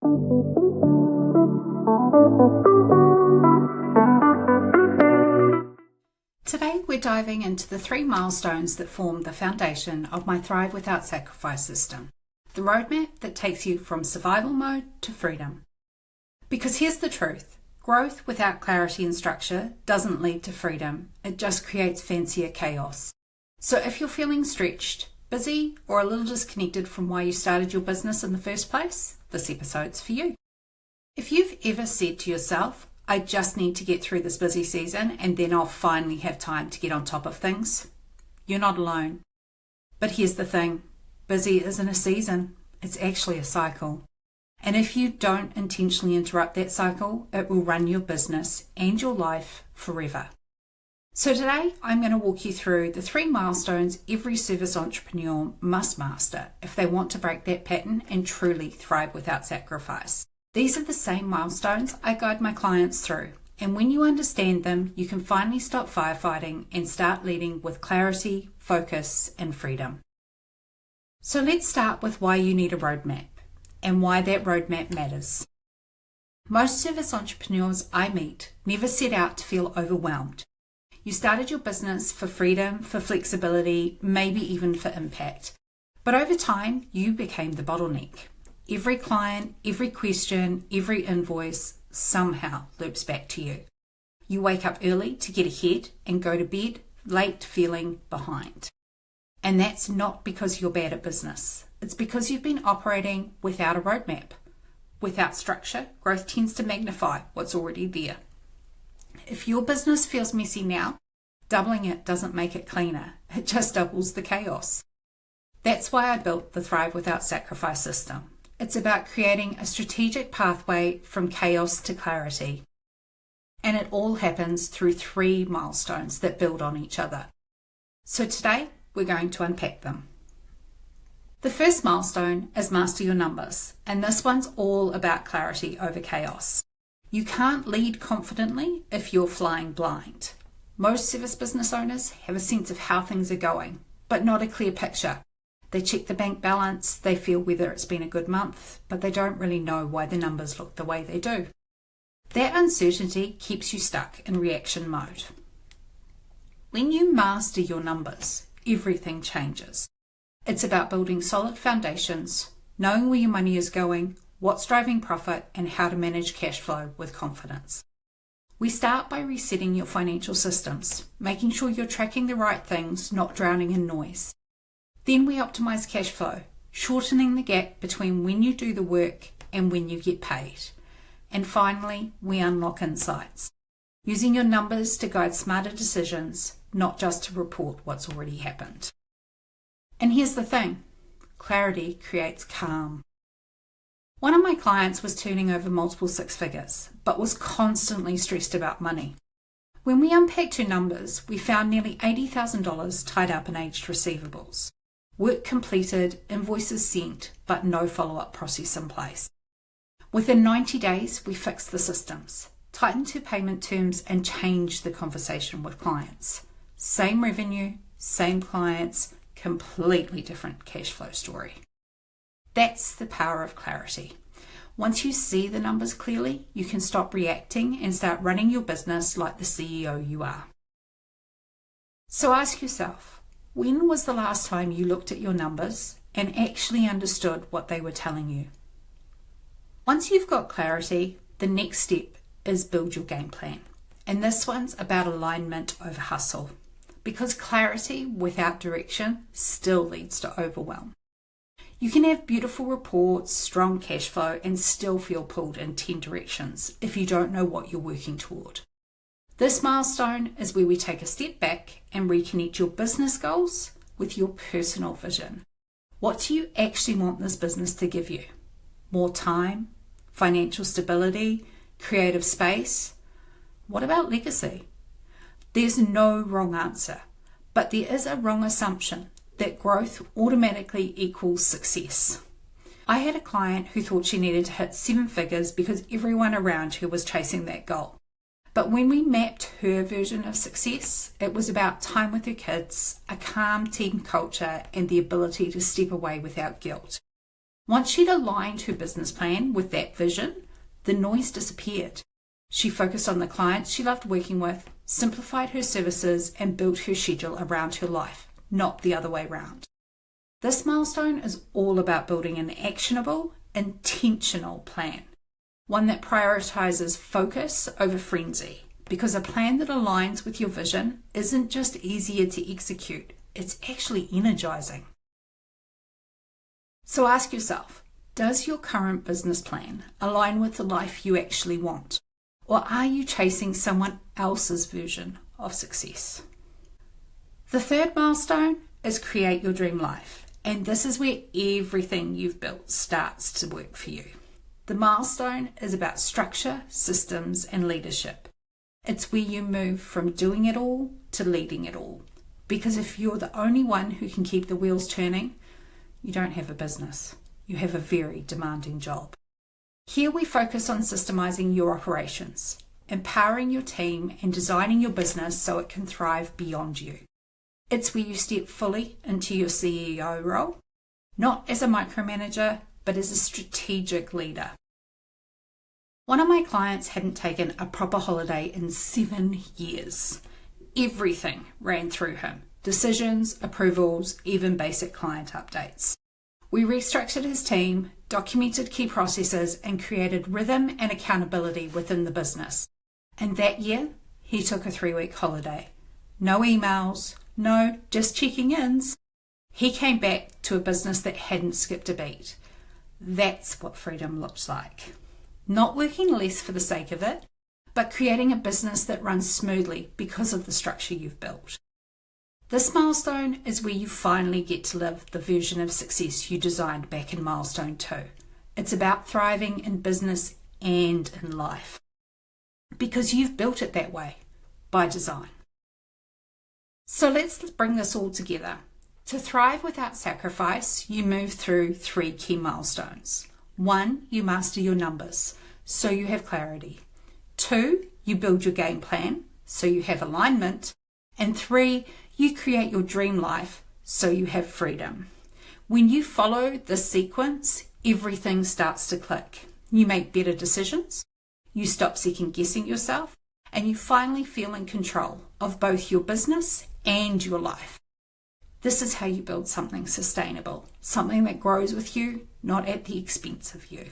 Today we're diving into the 3 milestones that form the foundation of my Thrive Without Sacrifice system, the roadmap that takes you from survival mode to freedom. Because here's the truth, growth without clarity and structure doesn't lead to freedom, it just creates fancier chaos. So if you're feeling stretched, busy, or a little disconnected from why you started your business in the first place, this episode's for you. If you've ever said to yourself, I just need to get through this busy season and then I'll finally have time to get on top of things, you're not alone. But here's the thing, busy isn't a season, it's actually a cycle. And if you don't intentionally interrupt that cycle, it will run your business and your life forever. So today, I'm going to walk you through the 3 milestones every service entrepreneur must master if they want to break that pattern and truly thrive without sacrifice. These are the same milestones I guide my clients through, and when you understand them, you can finally stop firefighting and start leading with clarity, focus, and freedom. So let's start with why you need a roadmap and why that roadmap matters. Most service entrepreneurs I meet never set out to feel overwhelmed. You started your business for freedom, for flexibility, maybe even for impact. But over time, you became the bottleneck. Every client, every question, every invoice somehow loops back to you. You wake up early to get ahead and go to bed late feeling behind. And that's not because you're bad at business. It's because you've been operating without a roadmap. Without structure, growth tends to magnify what's already there. If your business feels messy now, doubling it doesn't make it cleaner. It just doubles the chaos. That's why I built the Thrive Without Sacrifice system. It's about creating a strategic pathway from chaos to clarity. And it all happens through 3 milestones that build on each other. So today, we're going to unpack them. The first milestone is master your numbers, and this one's all about clarity over chaos. You can't lead confidently if you're flying blind. Most service business owners have a sense of how things are going, but not a clear picture. They check the bank balance, they feel whether it's been a good month, but they don't really know why the numbers look the way they do. That uncertainty keeps you stuck in reaction mode. When you master your numbers, everything changes. It's about building solid foundations, knowing where your money is going, what's driving profit, and how to manage cash flow with confidence. We start by resetting your financial systems, making sure you're tracking the right things, not drowning in noise. Then we optimize cash flow, shortening the gap between when you do the work and when you get paid. And finally, we unlock insights, using your numbers to guide smarter decisions, not just to report what's already happened. And here's the thing, clarity creates calm. One of my clients was turning over multiple 6 figures, but was constantly stressed about money. When we unpacked her numbers, we found nearly $80,000 tied up in aged receivables. Work completed, invoices sent, but no follow-up process in place. Within 90 days, we fixed the systems, tightened her payment terms, and changed the conversation with clients. Same revenue, same clients, completely different cash flow story. That's the power of clarity. Once you see the numbers clearly, you can stop reacting and start running your business like the CEO you are. So ask yourself, when was the last time you looked at your numbers and actually understood what they were telling you? Once you've got clarity, the next step is build your game plan. And this one's about alignment over hustle, because clarity without direction still leads to overwhelm. You can have beautiful reports, strong cash flow, and still feel pulled in 10 directions if you don't know what you're working toward. This milestone is where we take a step back and reconnect your business goals with your personal vision. What do you actually want this business to give you? More time, financial stability, creative space? What about legacy? There's no wrong answer, but there is a wrong assumption that growth automatically equals success. I had a client who thought she needed to hit 7 figures because everyone around her was chasing that goal. But when we mapped her version of success, it was about time with her kids, a calm team culture, and the ability to step away without guilt. Once she'd aligned her business plan with that vision, the noise disappeared. She focused on the clients she loved working with, simplified her services, and built her schedule around her life, not the other way round. This milestone is all about building an actionable, intentional plan, one that prioritizes focus over frenzy, because a plan that aligns with your vision isn't just easier to execute, it's actually energizing. So ask yourself, does your current business plan align with the life you actually want? Or are you chasing someone else's version of success? The third milestone is create your dream life. And this is where everything you've built starts to work for you. The milestone is about structure, systems, and leadership. It's where you move from doing it all to leading it all. Because if you're the only one who can keep the wheels turning, you don't have a business. You have a very demanding job. Here we focus on systemizing your operations, empowering your team, and designing your business so it can thrive beyond you. It's where you step fully into your CEO role, not as a micromanager, but as a strategic leader. One of my clients hadn't taken a proper holiday in 7 years. Everything ran through him. Decisions, approvals, even basic client updates. We restructured his team, documented key processes, and created rhythm and accountability within the business. And that year, he took a 3-week holiday. No emails, no just checking ins. He came back to a business that hadn't skipped a beat. That's what freedom looks like. Not working less for the sake of it, but creating a business that runs smoothly because of the structure you've built. This milestone is where you finally get to live the version of success you designed back in milestone 2. It's about thriving in business and in life, because you've built it that way by design. So let's bring this all together. To thrive without sacrifice, you move through 3 key milestones. 1, you master your numbers, so you have clarity. 2, you build your game plan, so you have alignment. And 3, you create your dream life, so you have freedom. When you follow this sequence, everything starts to click. You make better decisions, you stop second guessing yourself, and you finally feel in control of both your business and your life. This is how you build something sustainable, something that grows with you, not at the expense of you.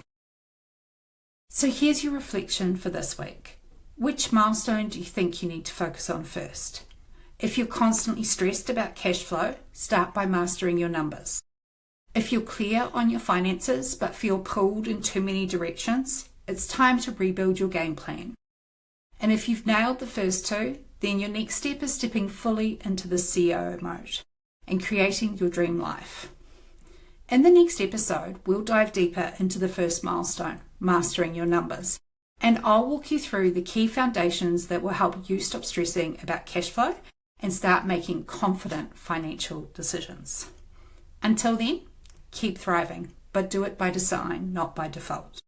So here's your reflection for this week. Which milestone do you think you need to focus on first? If you're constantly stressed about cash flow, start by mastering your numbers. If you're clear on your finances but feel pulled in too many directions, it's time to rebuild your game plan. And if you've nailed the first 2, then your next step is stepping fully into the CEO mode and creating your dream life. In the next episode, we'll dive deeper into the first milestone, mastering your numbers, and I'll walk you through the key foundations that will help you stop stressing about cash flow and start making confident financial decisions. Until then, keep thriving, but do it by design, not by default.